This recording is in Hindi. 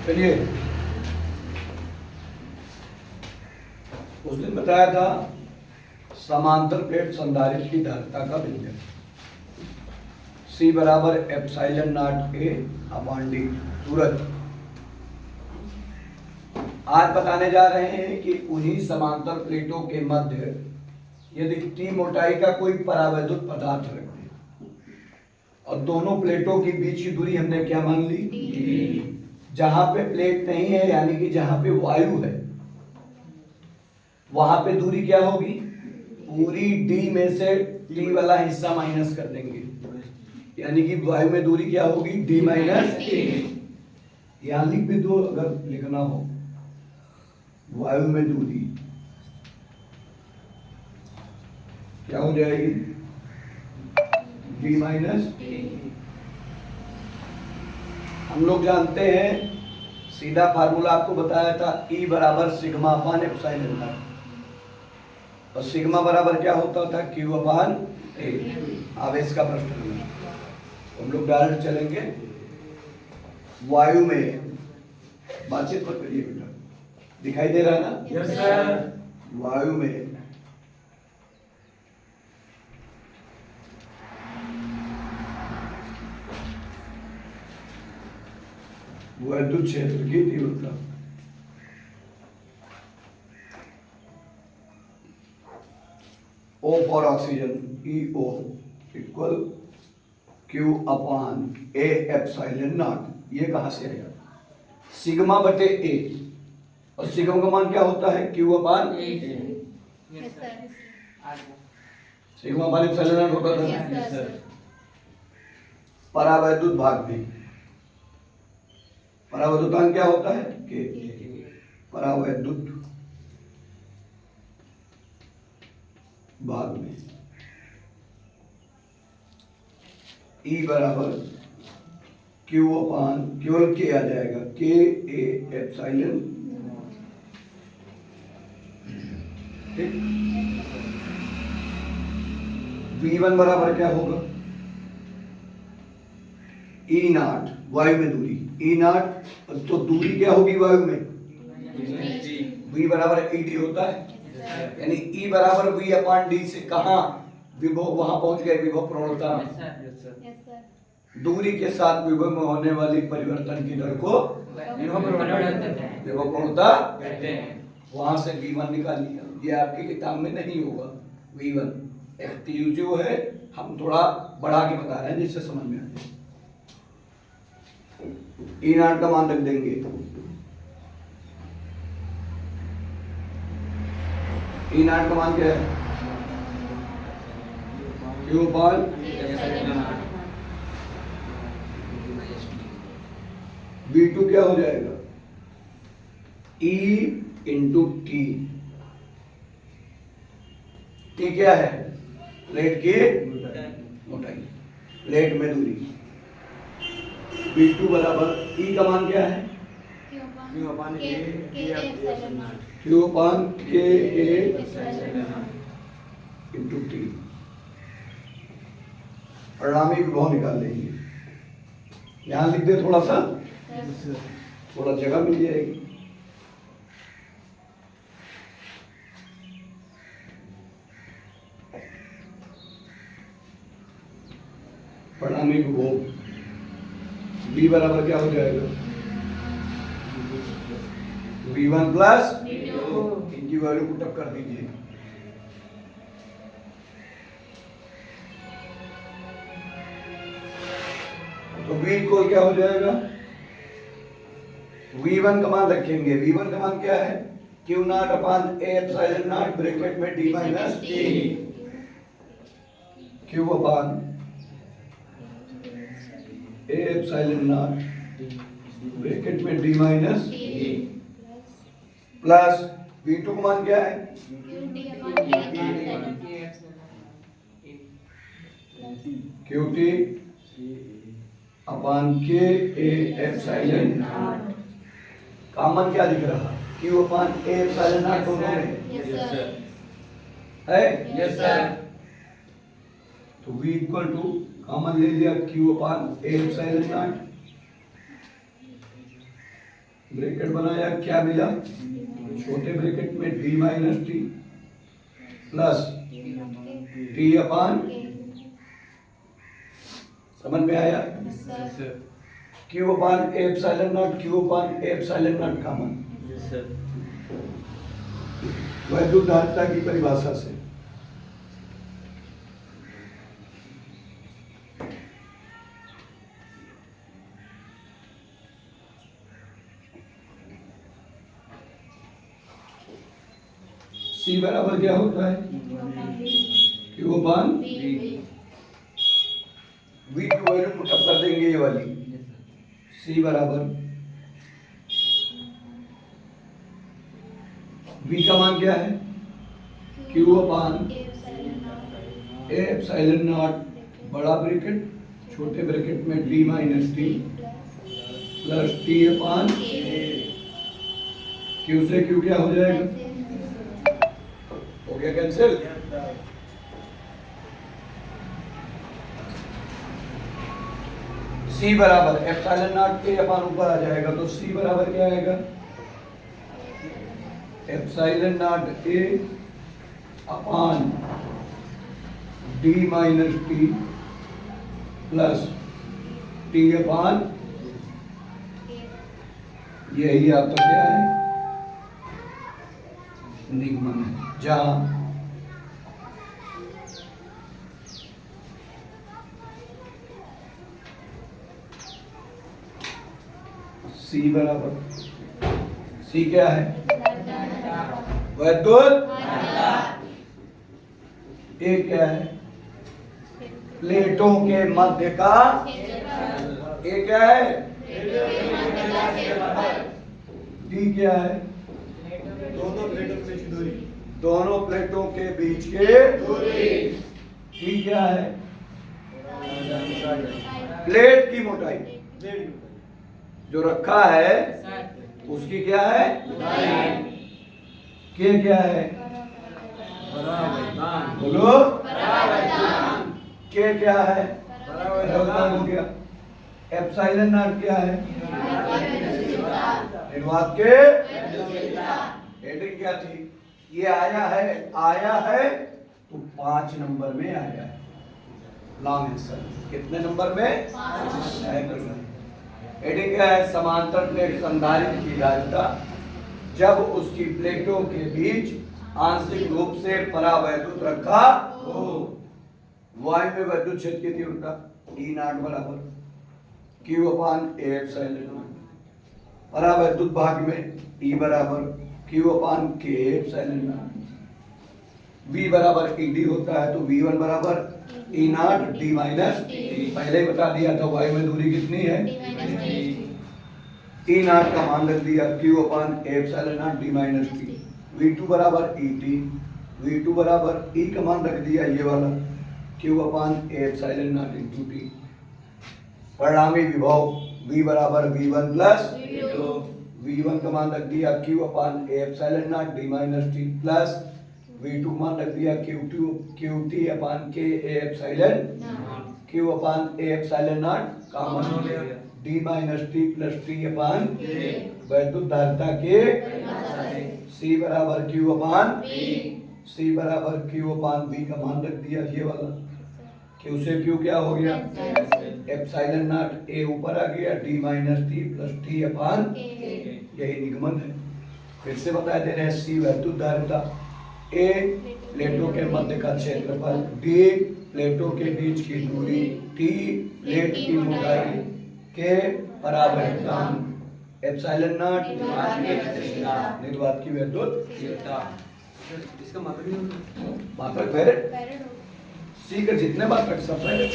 चलिए, उस दिन बताया था समांतर प्लेट संधारित्र की धारिता का व्यंजक C बराबर epsilon not A upon D सूरज। आज बताने जा रहे हैं कि उन्हीं समांतर प्लेटों के मध्य यदि T मोटाई का कोई परावैद्युत पदार्थ रखें और दोनों प्लेटों के बीच की दूरी हमने क्या मान ली? जहां पे प्लेट नहीं है यानी कि जहां पे वायु है वहां पे दूरी क्या होगी? पूरी D में से T वाला हिस्सा माइनस कर देंगे, यानी कि वायु में दूरी क्या होगी? D minus T। यहां लिख भी दो अगर लिखना हो, वायु में दूरी क्या हो जाएगी? D minus T। हम लोग जानते हैं, सीधा फार्मूला आपको बताया था, E बराबर सिग्मा अपान एप्सिलॉन नॉट, और सिग्मा बराबर क्या होता था? Q upon A। आवेश का प्रश्न है, हम लोग डायरेक्ट चलेंगे। वायु में बातचीत पर करिए बेटा, दिखाई दे रहा है ना? Yes sir. वायु में वैद्युत क्षेत्र की तीव्रता O for oxygen EO equal Q upon A epsilon not. ये कहां से आया? सिग्मा बटे A, और सिग्मा का मान क्या होता है? Q upon sigma upon epsilon not होता था। परावैद्युत भाग में परावैद्युतांक क्या होता है? K। परावैद्युत भाग में E बराबर Q अपान केवल K आ जाएगा, K A एप्सिलॉन। ठीक। V1 बराबर क्या होगा? E नॉट, वायु में दूरी E नॉट, तो दूरी क्या होगी वायु में? V बराबर ED होता है, यानी E बराबर V अपान D से कहा विभव, वहां पहुंच गए विभव प्रवणता में। दूरी के साथ विभव में होने वाली परिवर्तन की दर को विभव प्रवणता कहते हैं। वहां से V1 निकाल लिया। ये आपकी किताब में नहीं होगा V1, एक्सक्लूसिव है, हम थोड़ा बढ़ा के बता रहे हैं जिससे समझ में आ जाए। E नॉट का मान रख देंगे, E नॉट का मान क्या है? Q अपान V2 क्या हो जाएगा? E into T। T क्या है? प्लेट की मोटाई, प्लेट में दूरी। V2 बराबर E का मान क्या है? Q upon K epsilon not. Q upon K A into T। परिणामी विभव निकाल लेंगे, यहां लिख दे थोड़ा सा, थोड़ा जगह मिल जाएगी। परिणामी विभव B बराबर क्या हो जाएगा? V1 प्लस इनकी वैल्यू पुट अप कर दीजिए। तो V इक्वल क्या हो जाएगा? V1 का मान रखेंगे, V1 का मान क्या है? Q not upon A epsilon not bracket में D minus T। Q upon A epsilon not bracket में D माइनस प्लस V2 का मान क्या है? QT upon K A epsilon naught. Common क्या दिख रहा? Q upon A epsilon not दोनों में है। Yes sir. तो V इक्वल टू कॉमन ले लिया Q upon A epsilon not, bracket बनाया, क्या मिला? छोटे ब्रैकेट में d minus t plus t अपान, समझ में आया? Q upon epsilon not, Q upon epsilon naught common, वैद्युत धारिता की परिभाषा से। C बराबर क्या होता है? क्यू अपान V की वैल्यू पुटअप कर देंगे ये वाली। C बराबर V का मान क्या है? क्यू अपान एप्सिलॉन नॉट बड़ा ब्रैकेट, छोटे ब्रैकेट में d minus t plus t upon Q से क्यू क्या हो जाएगा? हो गया कैंसिल। C बराबर एप्सिलॉन नॉट ए अपान ऊपर आ जाएगा, तो C बराबर क्या आएगा? Epsilon naught A upon d minus t plus t upon, यही आपका क्या है? निगमन है। जहां C बराबर, C क्या है? वैद्युत, A क्या है? प्लेटों के मध्य का, A क्या है? D क्या है? दोनों प्लेटों के बीच के दूरी। T क्या है? प्लेट की मोटाई, जो रखा है उसकी क्या है? K क्या है? बोलो। K क्या है? परावर्तन हो गया। एप्सिलॉन नॉट क्या है? निर्वात के हेडिंग क्या थी? ये आया है तो 5 नंबर में आया है। लॉन्ग आंसर कितने नंबर में? 5। हेडिंग क्या है? समांतर प्लेट संधारित्र की धारिता जब उसकी प्लेटों के बीच आंशिक रूप से परावैद्युत रखा हो। वायु में वैद्युत क्षेत्र की तीव्रता E नॉट बराबर Q upon A epsilon naught. परावैद्युत भाग में E बराबर Q upon K epsilon naught. V बराबर ED होता है, तो V1 बराबर E नॉट D माइनस टी। पहले ही बता दिया था वायु में दूरी कितनी है? E नॉट का मान रख दिया Q upon epsilon naught D minus T. V2 बराबर ET, V2 बराबर E का मान रख दिया ये वाला Q upon epsilon not into T. परिणामी विभव V बराबर V1 प्लस V1 का मान रख दिया Q upon epsilon naught D minus t plus V2 मान रख दिया QT upon K epsilon Q upon epsilon naught common हो गया D minus t plus t upon वैद्युत धारिता के C बराबर Q अपान C बराबर Q अपान V का मान रख दिया ये वाला। Q से Q क्या हो गया? एप्सिलॉन नॉट A ऊपर आ गया D minus t plus t upon, यही निगमन है। फिर से बता दे रहे हैं C वैद्युत धारिता, A प्लेटों के मध्य का क्षेत्रफल, D प्लेटों के बीच की दूरी, T प्लेट की मोटाई, K परावर्तन, एप्सिलॉन नॉट निर्वात की वैद्युत तीव्रता। इसका मतलब मात्रक फैरेड। C के जितने मात्रक सब फैरेड।